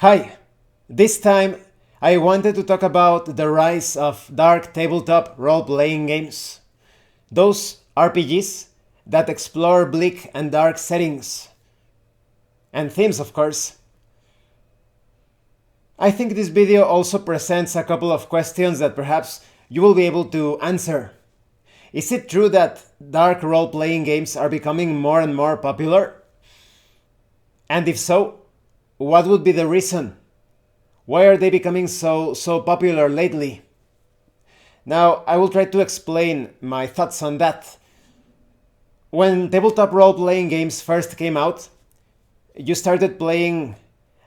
Hi! This time I wanted to talk about the rise of dark tabletop role-playing games. Those RPGs that explore bleak and dark settings. And themes, of course. I think this video also presents a couple of questions that perhaps you will be able to answer. Is it true that dark role-playing games are becoming more and more popular? And if so, what would be the reason? Why are they becoming so popular lately? Now, I will try to explain my thoughts on that. When tabletop role-playing games first came out, you started playing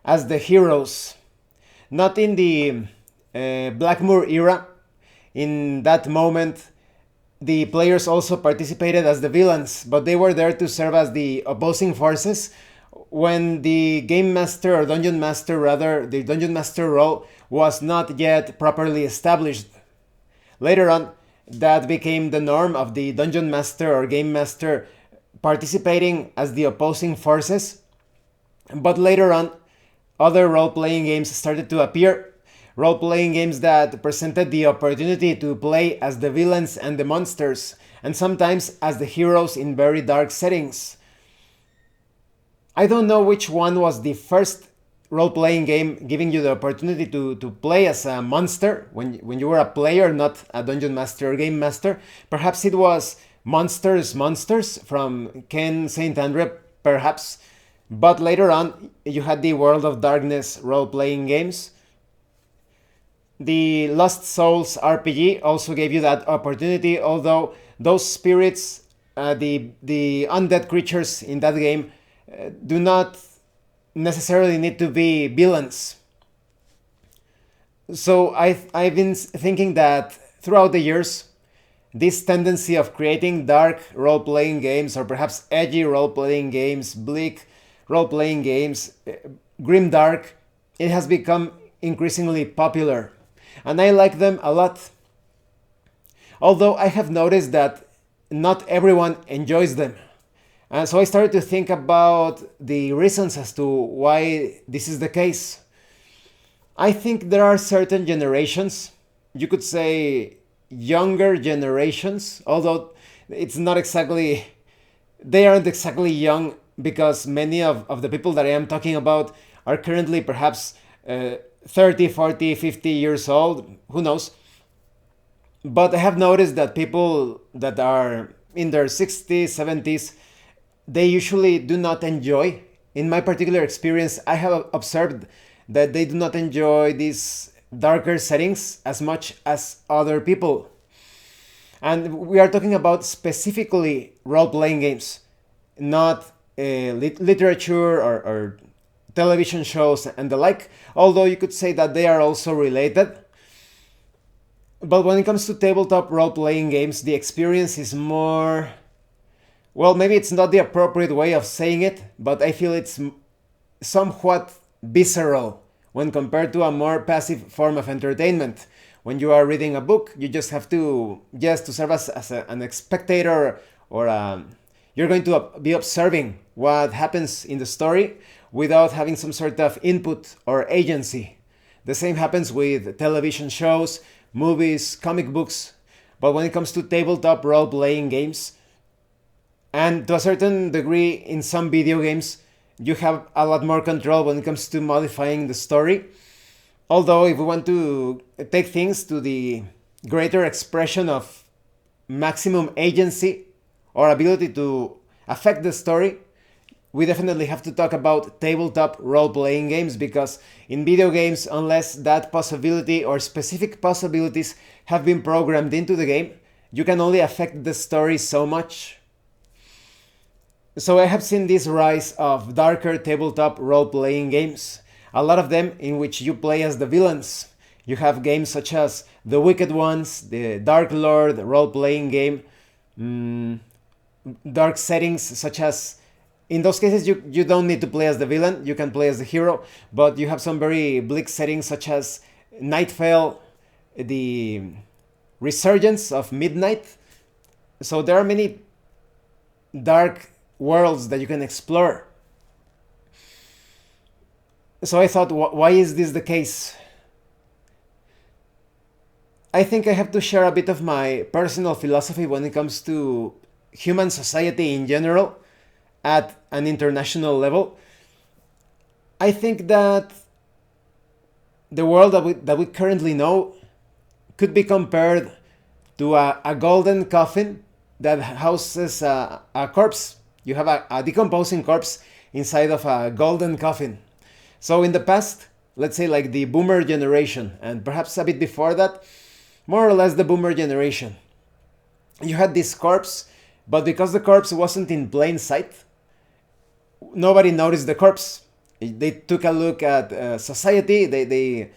as the heroes. Not in the Blackmoor era. In that moment, the players also participated as the villains, but they were there to serve as the opposing forces when the game master or dungeon master, rather, the dungeon master role was not yet properly established. Later on, that became the norm of the dungeon master or game master participating as the opposing forces. But later on, other role-playing games started to appear. Role-playing games that presented the opportunity to play as the villains and the monsters, and sometimes as the heroes in very dark settings. I don't know which one was the first role-playing game giving you the opportunity to play as a monster when you were a player, not a dungeon master or game master. Perhaps it was Monsters from Ken St. Andre, perhaps. But later on, you had the World of Darkness role-playing games. The Lost Souls RPG also gave you that opportunity, although those spirits, the undead creatures in that game, do not necessarily need to be villains. So I've been thinking that throughout the years, this tendency of creating dark role-playing games, or perhaps edgy role-playing games, bleak role-playing games, grimdark, it has become increasingly popular. And I like them a lot. Although I have noticed that not everyone enjoys them. And so I started to think about the reasons as to why this is the case. I think there are certain generations, you could say younger generations, although it's not exactly, they aren't exactly young, because many of the people that I am talking about are currently perhaps 30, 40, 50 years old, who knows. But I have noticed that people that are in their 60s, 70s, they usually do not enjoy. In my particular experience, I have observed that they do not enjoy these darker settings as much as other people. And we are talking about specifically role-playing games, not literature or television shows and the like, although you could say that they are also related. But when it comes to tabletop role-playing games, the experience is more, well, maybe it's not the appropriate way of saying it, but I feel it's somewhat visceral when compared to a more passive form of entertainment. When you are reading a book, you just have to serve as an spectator, or you're going to be observing what happens in the story without having some sort of input or agency. The same happens with television shows, movies, comic books. But when it comes to tabletop role-playing games, and to a certain degree in some video games, you have a lot more control when it comes to modifying the story. Although if we want to take things to the greater expression of maximum agency or ability to affect the story, we definitely have to talk about tabletop role-playing games, because in video games, unless that possibility or specific possibilities have been programmed into the game, you can only affect the story so much. So I have seen this rise of darker tabletop role-playing games, a lot of them in which you play as the villains. You have games such as The Wicked Ones, the Dark Lord role-playing game, dark settings such as, in those cases you don't need to play as the villain, you can play as the hero, but you have some very bleak settings such as Nightfall, the Resurgence of Midnight. So there are many dark worlds that you can explore. So I thought, why is this the case? I think I have to share a bit of my personal philosophy when it comes to human society in general at an international level. I think that the world that we currently know could be compared to a golden coffin that houses a corpse. You have a decomposing corpse inside of a golden coffin. So in the past, let's say like the boomer generation, and perhaps a bit before that, more or less the boomer generation, you had this corpse, but because the corpse wasn't in plain sight, nobody noticed the corpse. They took a look at society, they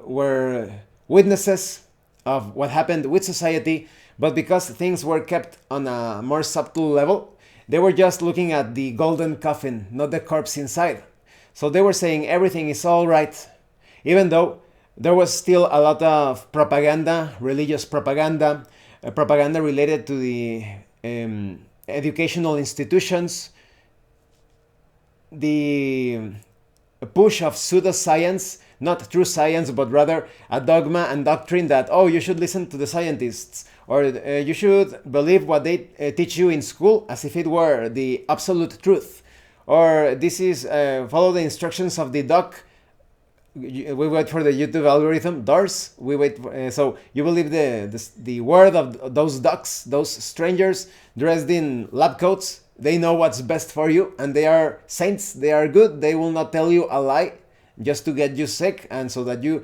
were witnesses of what happened with society, but because things were kept on a more subtle level, they were just looking at the golden coffin, not the corpse inside. So they were saying everything is all right, even though there was still a lot of propaganda, religious propaganda, propaganda related to the educational institutions, the push of pseudoscience, not true science, but rather a dogma and doctrine that, oh, you should listen to the scientists, or you should believe what they teach you in school as if it were the absolute truth, or this is follow the instructions of the doc. We wait for the YouTube algorithm, DARS. We wait for, so you believe the word of those docs, those strangers dressed in lab coats. They know what's best for you, and they are saints. They are good. They will not tell you a lie just to get you sick, and so that you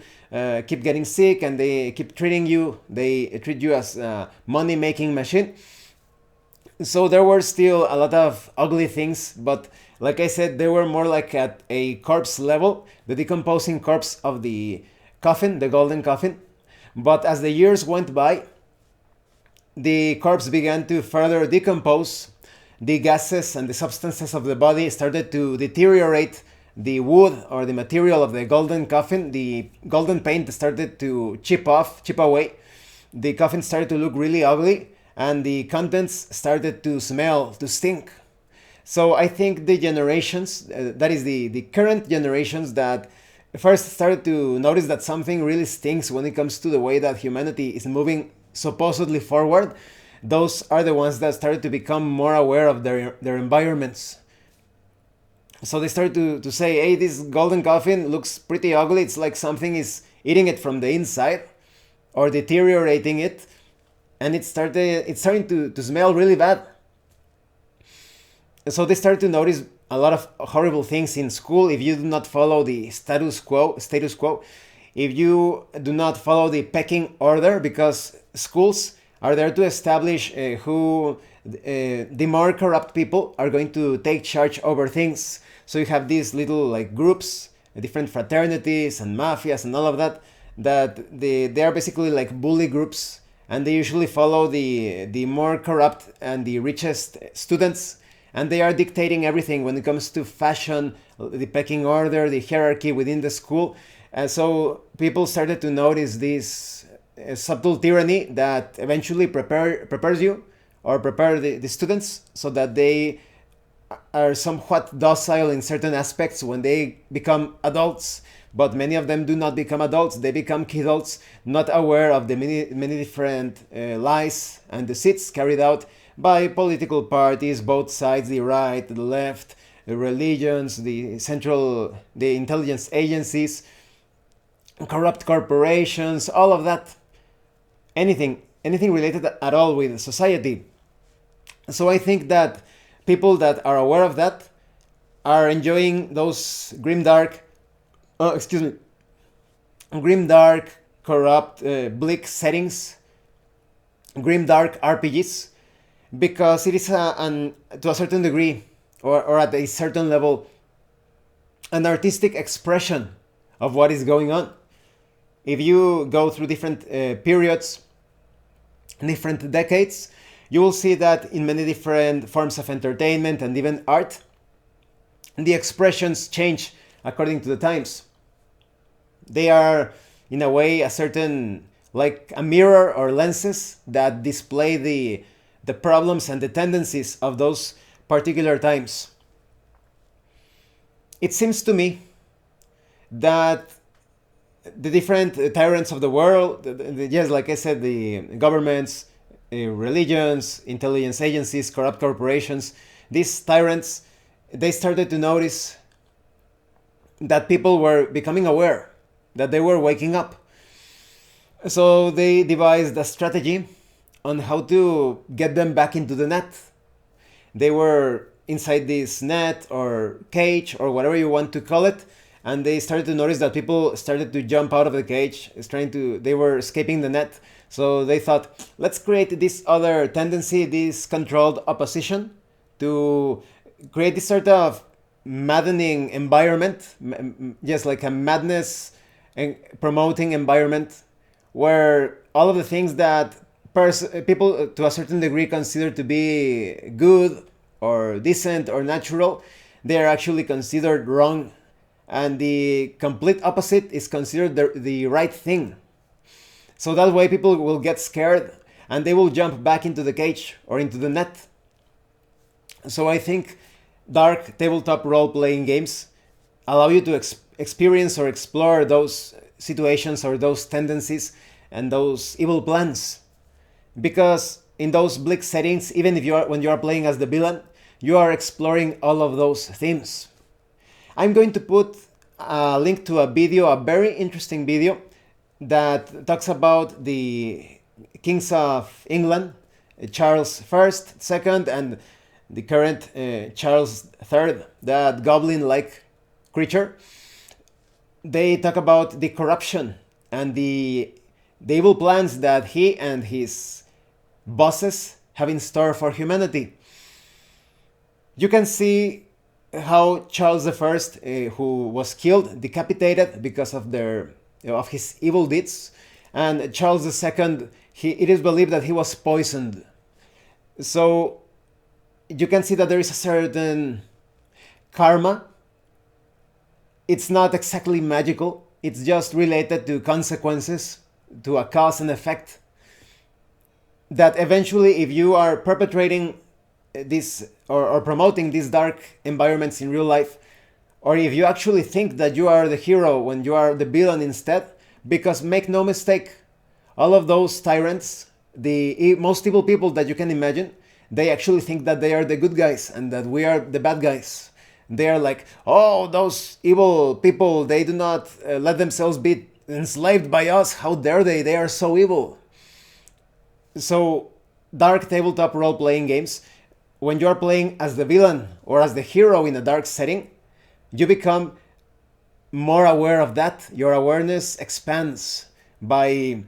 keep getting sick, and they keep treating you. They treat you as a money-making machine. So there were still a lot of ugly things, but like I said, they were more like at a corpse level, the decomposing corpse of the coffin, the golden coffin. But as the years went by, the corpse began to further decompose. The gases and the substances of the body started to deteriorate the wood or the material of the golden coffin. The golden paint started to chip away. The coffin started to look really ugly, and the contents started to smell, to stink. So I think the generations, that is the current generations that first started to notice that something really stinks when it comes to the way that humanity is moving supposedly forward, those are the ones that started to become more aware of their environments. So they started to say, hey, this golden coffin looks pretty ugly. It's like something is eating it from the inside or deteriorating it. And it's starting to smell really bad. So they started to notice a lot of horrible things in school if you do not follow the status quo, if you do not follow the pecking order, because schools are there to establish who the more corrupt people are going to take charge over things. So you have these little like groups, different fraternities and mafias and all of that, that they are basically like bully groups, and they usually follow the more corrupt and the richest students, and they are dictating everything when it comes to fashion, the pecking order, the hierarchy within the school. And so people started to notice this subtle tyranny that eventually prepares you or prepare the students so that they are somewhat docile in certain aspects when they become adults. But many of them do not become adults. They become kidults, not aware of the many different lies and deceits carried out by political parties, both sides, the right, the left, the religions, the intelligence agencies, corrupt corporations, all of that. Anything related at all with society. So I think that people that are aware of that are enjoying those grimdark, corrupt, bleak settings, grimdark RPGs, because it is to a certain degree, or at a certain level, an artistic expression of what is going on. If you go through different periods, different decades, you will see that in many different forms of entertainment and even art, the expressions change according to the times. They are, in a way, a certain, like a mirror or lenses that display the problems and the tendencies of those particular times. It seems to me that the different tyrants of the world, yes, like I said, the governments, religions, intelligence agencies, corrupt corporations, these tyrants, they started to notice that people were becoming aware, that they were waking up. So they devised a strategy on how to get them back into the net. They were inside this net or cage or whatever you want to call it, and they started to notice that people started to jump out of the cage, they were escaping the net. So they thought, let's create this other tendency, this controlled opposition, to create this sort of maddening environment, just like a madness and promoting environment, where all of the things that people to a certain degree consider to be good or decent or natural, they are actually considered wrong, and the complete opposite is considered the right thing. So that way people will get scared and they will jump back into the cage or into the net. So I think dark tabletop role-playing games allow you to experience or explore those situations or those tendencies and those evil plans. Because in those bleak settings, even if when you are playing as the villain, you are exploring all of those themes. I'm going to put a link to a video, a very interesting video that talks about the kings of England, Charles I, II, and the current Charles III, that goblin-like creature. They talk about the corruption and the evil plans that he and his bosses have in store for humanity. You can see how Charles I, who was killed, decapitated because of his evil deeds, and Charles II, it is believed that he was poisoned. So you can see that there is a certain karma. It's not exactly magical, it's just related to consequences, to a cause and effect. That eventually, if you are perpetrating this or promoting these dark environments in real life, or if you actually think that you are the hero when you are the villain instead, because make no mistake, all of those tyrants, the most evil people that you can imagine, they actually think that they are the good guys and that we are the bad guys. They are like, oh, those evil people, they do not let themselves be enslaved by us. How dare they? They are so evil. So dark tabletop role-playing games, when you are playing as the villain or as the hero in a dark setting, you become more aware of that. Your awareness expands by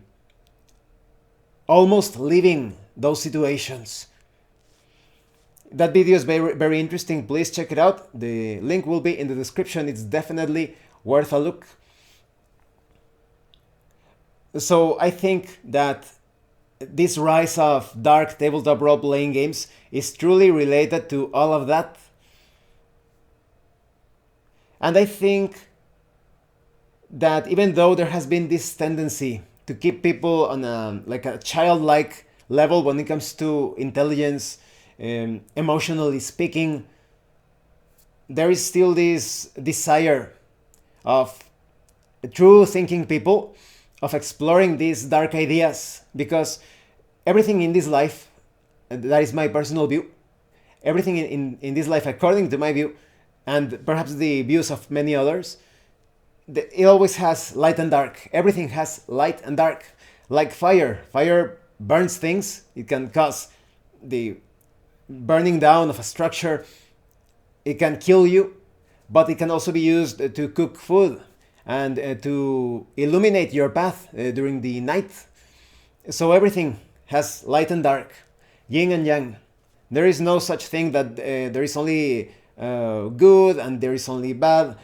almost living those situations. That video is very, very interesting. Please check it out. The link will be in the description. It's definitely worth a look. So I think that this rise of dark tabletop role-playing games is truly related to all of that. And I think that even though there has been this tendency to keep people on a childlike level when it comes to intelligence, emotionally speaking, there is still this desire of true thinking people, of exploring these dark ideas, because everything in this life, that is my personal view, everything in this life, according to my view, and perhaps the views of many others, it always has light and dark. Everything has light and dark. Like fire. Fire burns things. It can cause the burning down of a structure. It can kill you, but it can also be used to cook food and to illuminate your path during the night. So everything has light and dark, yin and yang. There is no such thing that there is only good and there is only bad,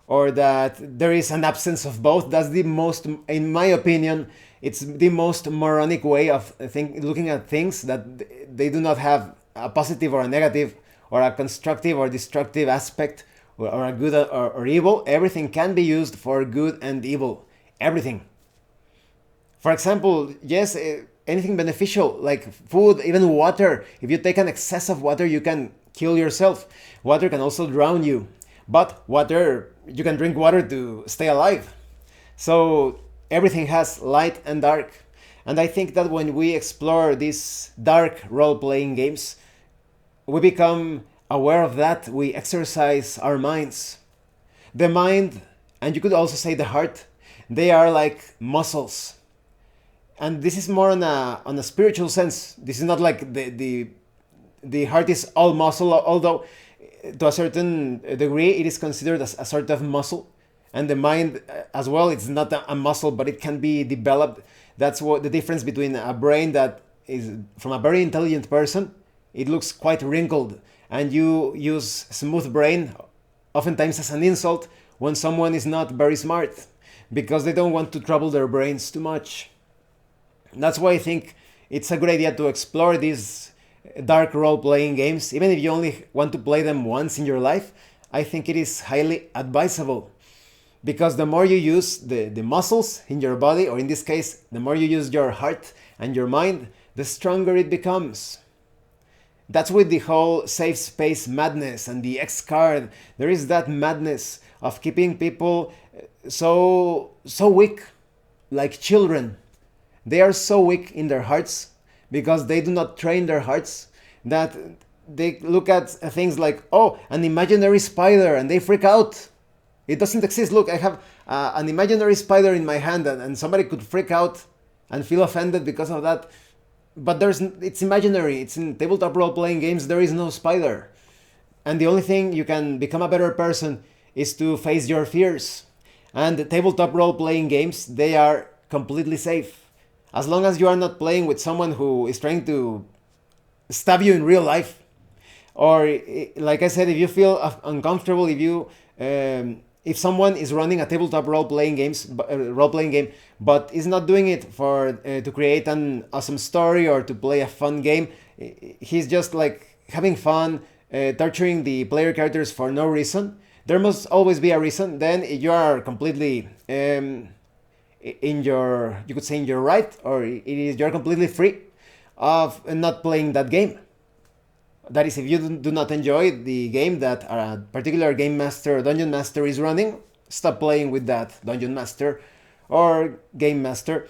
or that there is an absence of both. That's the most, in my opinion, it's the most moronic way of looking at things, that they do not have a positive or a negative or a constructive or destructive aspect, or a good or evil. Everything can be used for good and evil. Everything. For example, yes, anything beneficial like food, even water. If you take an excess of water, you can kill yourself. Water can also drown you. But water, you can drink water to stay alive. So everything has light and dark. And I think that when we explore these dark role playing games, we become aware of that. We exercise our minds. The mind, and you could also say the heart, they are like muscles. And this is more on a spiritual sense. This is not like the heart is all muscle, although to a certain degree it is considered as a sort of muscle. And the mind as well, it's not a muscle, but it can be developed. That's what the difference between a brain that is from a very intelligent person, it looks quite wrinkled, and you use smooth brain oftentimes as an insult when someone is not very smart, because they don't want to trouble their brains too much. That's why I think it's a good idea to explore these dark role playing games, even if you only want to play them once in your life. I think it is highly advisable, because the more you use the muscles in your body, or in this case, the more you use your heart and your mind, the stronger it becomes. That's with the whole safe space madness and the X card. There is that madness of keeping people so weak, like children. They are so weak in their hearts because they do not train their hearts, that they look at things like, oh, an imaginary spider, and they freak out. It doesn't exist. Look, I have an imaginary spider in my hand, and somebody could freak out and feel offended because of that. But it's imaginary. It's in tabletop role-playing games. There is no spider. And the only thing you can become a better person is to face your fears. And the tabletop role-playing games, they are completely safe. As long as you are not playing with someone who is trying to stab you in real life. Or, like I said, if you feel uncomfortable, if someone is running a tabletop role-playing game, but is not doing it for to create an awesome story or to play a fun game, he's just like having fun, torturing the player characters for no reason. There must always be a reason. Then you are completely you could say in your right, or you're completely free of not playing that game. That is, if you do not enjoy the game that a particular game master or dungeon master is running, stop playing with that dungeon master or game master.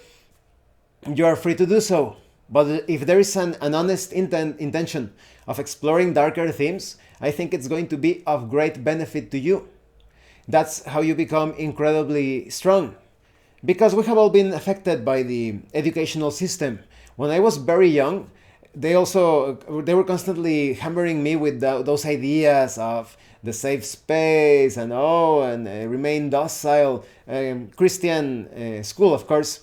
You are free to do so. But if there is an honest intention of exploring darker themes, I think it's going to be of great benefit to you. That's how you become incredibly strong. Because we have all been affected by the educational system. When I was very young, they were constantly hammering me with those ideas of the safe space and remain docile, Christian school, of course,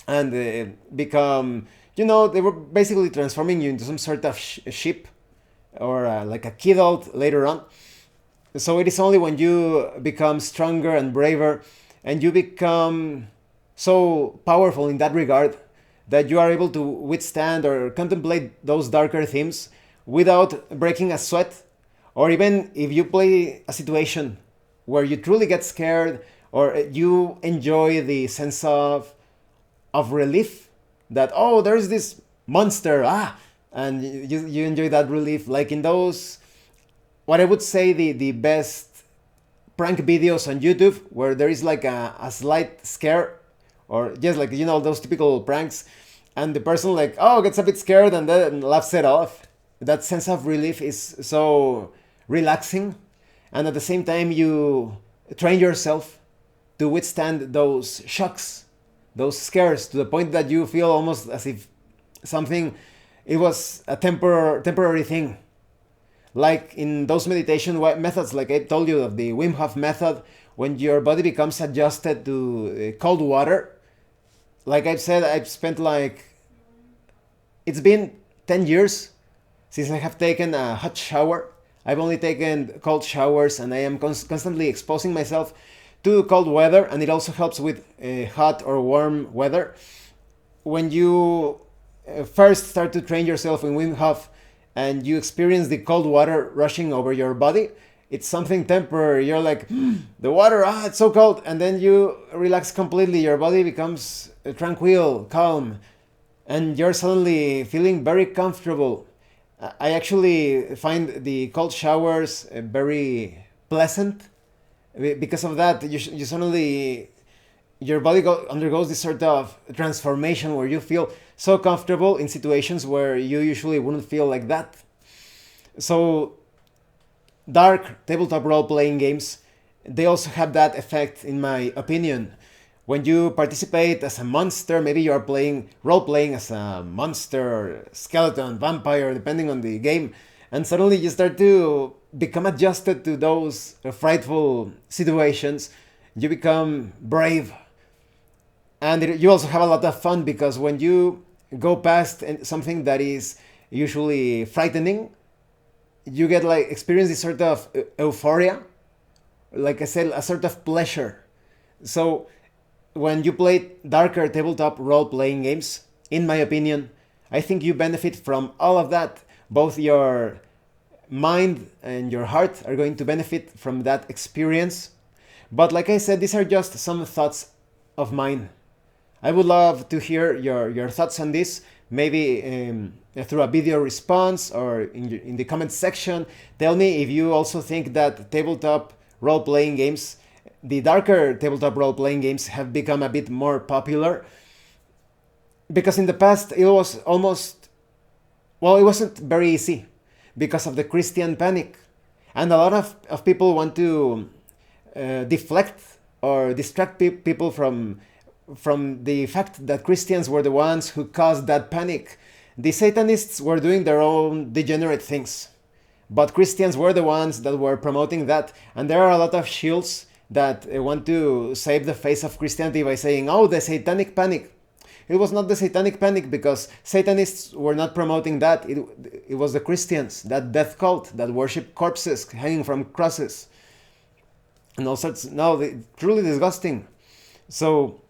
and become, they were basically transforming you into some sort of sheep, or like a kid later on. So it is only when you become stronger and braver, and you become so powerful in that regard, that you are able to withstand or contemplate those darker themes without breaking a sweat. Or even if you play a situation where you truly get scared, or you enjoy the sense of relief, that, oh, there's this monster, and you enjoy that relief, like in those, what I would say the best prank videos on YouTube, where there is like a slight scare, or just like, those typical pranks, and the person like, oh, gets a bit scared and then laughs it off. That sense of relief is so relaxing, and at the same time you train yourself to withstand those shocks, those scares, to the point that you feel almost as if it was a temporary thing. Like in those meditation methods, like I told you, of the Wim Hof method, when your body becomes adjusted to cold water. Like I've said, it's been 10 years since I have taken a hot shower. I've only taken cold showers, and I am constantly exposing myself to cold weather, and it also helps with hot or warm weather. When you first start to train yourself in Wim Hof, and you experience the cold water rushing over your body, it's something temporary. You're like, the water, it's so cold. And then you relax completely. Your body becomes tranquil, calm, and you're suddenly feeling very comfortable. I actually find the cold showers very pleasant. Because of that, you suddenly, your body undergoes this sort of transformation where you feel so comfortable in situations where you usually wouldn't feel like that. So dark tabletop role-playing games, they also have that effect, in my opinion. When you participate as a monster, maybe you are playing role-playing as a monster or skeleton, vampire, depending on the game, and suddenly you start to become adjusted to those frightful situations. You become brave, and you also have a lot of fun, because when you go past something that is usually frightening, you get like experience this sort of euphoria, like I said, a sort of pleasure. So when you play darker tabletop role-playing games, in my opinion, I think you benefit from all of that. Both your mind and your heart are going to benefit from that experience. But like I said, these are just some thoughts of mine. I would love to hear your thoughts on this, maybe through a video response or in the comment section. Tell me if you also think that tabletop role-playing games, the darker tabletop role-playing games, have become a bit more popular. Because in the past it was almost, well, it wasn't very easy because of the Christian panic. And a lot of people want to deflect or distract people from the fact that Christians were the ones who caused that panic. The Satanists were doing their own degenerate things, but Christians were the ones that were promoting that. And there are a lot of shields that want to save the face of Christianity by saying, oh, the satanic panic. It was not the satanic panic, because Satanists were not promoting that. It was the Christians, that death cult that worship corpses hanging from crosses and all sorts. No, truly disgusting. So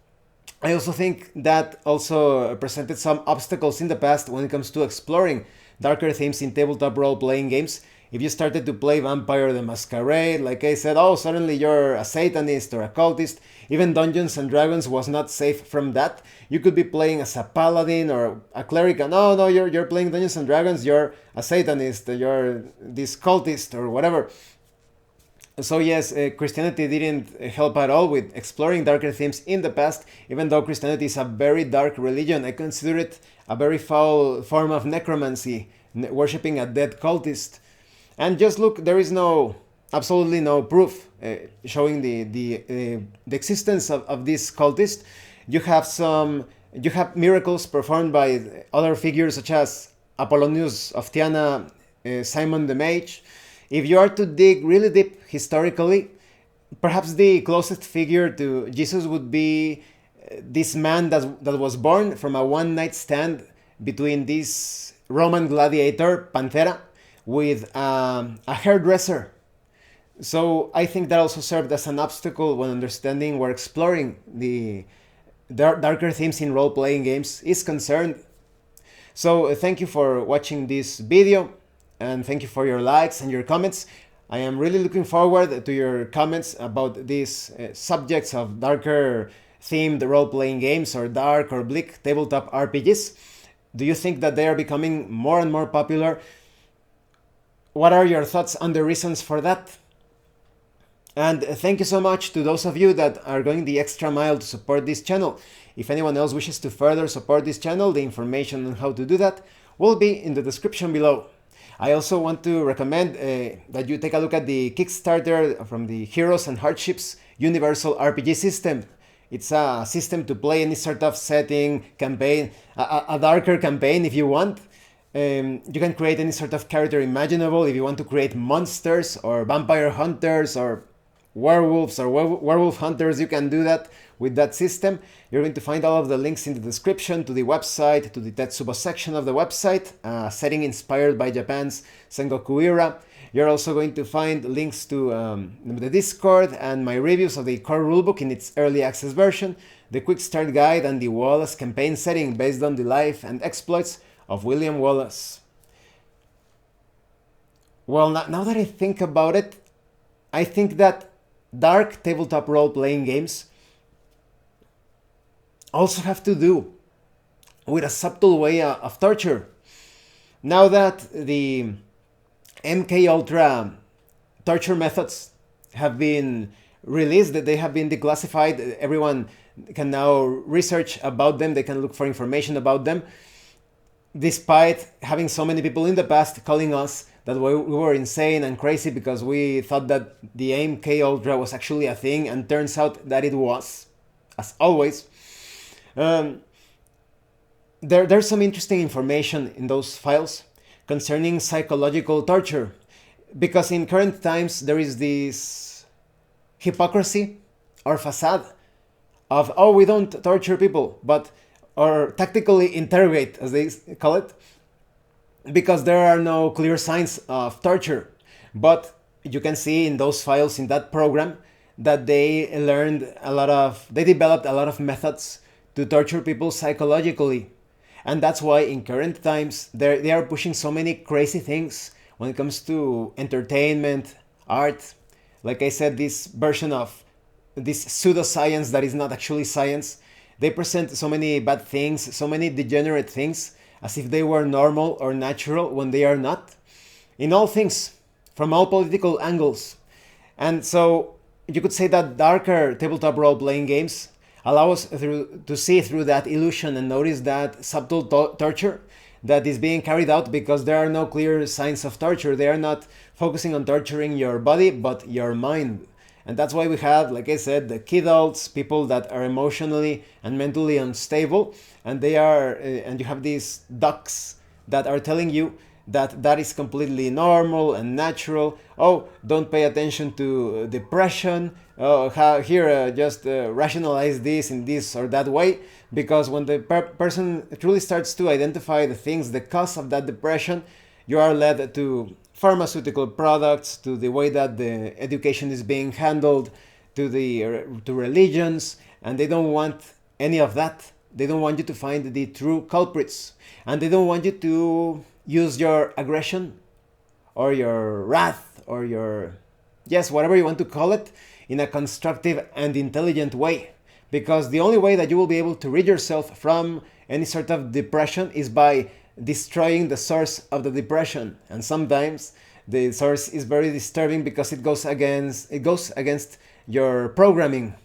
I also think that also presented some obstacles in the past when it comes to exploring darker themes in tabletop role-playing games. If you started to play Vampire the Masquerade, like I said, oh, suddenly you're a Satanist or a cultist. Even Dungeons and Dragons was not safe from that. You could be playing as a paladin or a cleric, and no, you're playing Dungeons and Dragons, you're a Satanist, you're this cultist or whatever. So yes, Christianity didn't help at all with exploring darker themes in the past. Even though Christianity is a very dark religion, I consider it a very foul form of necromancy, worshipping a dead cultist. And just look, there is absolutely no proof showing the existence of this cultist. You have miracles performed by other figures such as Apollonius of Tyana, Simon the Mage. If you are to dig really deep historically, perhaps the closest figure to Jesus would be this man that was born from a one-night stand between this Roman gladiator, Panthera, with a hairdresser. So I think that also served as an obstacle when understanding or exploring the darker themes in role-playing games is concerned. So thank you for watching this video, and thank you for your likes and your comments. I am really looking forward to your comments about these subjects of darker themed role-playing games or dark or bleak tabletop RPGs. Do you think that they are becoming more and more popular? What are your thoughts on the reasons for that? And thank you so much to those of you that are going the extra mile to support this channel. If anyone else wishes to further support this channel, the information on how to do that will be in the description below. I also want to recommend that you take a look at the Kickstarter from the Heroes and Hardships Universal RPG system. It's a system to play any sort of setting, campaign, a darker campaign if you want. You can create any sort of character imaginable. If you want to create monsters or vampire hunters or werewolves or werewolf hunters, you can do that with that system. You're going to find all of the links in the description to the website, to the Tetsubo section of the website, setting inspired by Japan's Sengoku era. You're also going to find links to the Discord and my reviews of the core rulebook in its early access version, the quick start guide, and the Wallace campaign setting based on the life and exploits of William Wallace. Well, now that I think about it, I think that dark tabletop role-playing games also have to do with a subtle way of torture. Now that the MK Ultra torture methods have been released, that they have been declassified. Everyone can now research about them, they can look for information about them, despite having so many people in the past calling us that we were insane and crazy because we thought that the AMK Ultra was actually a thing, and turns out that it was, as always. There's some interesting information in those files concerning psychological torture, because in current times there is this hypocrisy or facade of, oh, we don't torture people, but or tactically interrogate, as they call it, because there are no clear signs of torture. But you can see in those files in that program that they developed a lot of methods to torture people psychologically. And that's why in current times they are pushing so many crazy things when it comes to entertainment, art. Like I said, this version of this pseudoscience that is not actually science. They present so many bad things, so many degenerate things, as if they were normal or natural when they are not. In all things, from all political angles. And so you could say that darker tabletop role-playing games allow us to see through that illusion and notice that subtle torture that is being carried out, because there are no clear signs of torture. They are not focusing on torturing your body, but your mind. And that's why we have, like I said, the kidults, people that are emotionally and mentally unstable, and and you have these ducks that are telling you that that is completely normal and natural. Oh, don't pay attention to depression. Oh, just rationalize this in this or that way, because when the person truly starts to identify the things, the cause of that depression, you are led to pharmaceutical products, to the way that the education is being handled, to religions, and they don't want any of that. They don't want you to find the true culprits, and they don't want you to use your aggression or your wrath or your, yes, whatever you want to call it, in a constructive and intelligent way. Because the only way that you will be able to rid yourself from any sort of depression is by destroying the source of the depression. And sometimes the source is very disturbing because it goes against your programming,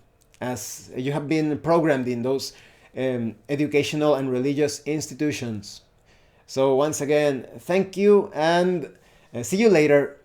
as you have been programmed in those educational and religious institutions. So once again, thank you, and see you later.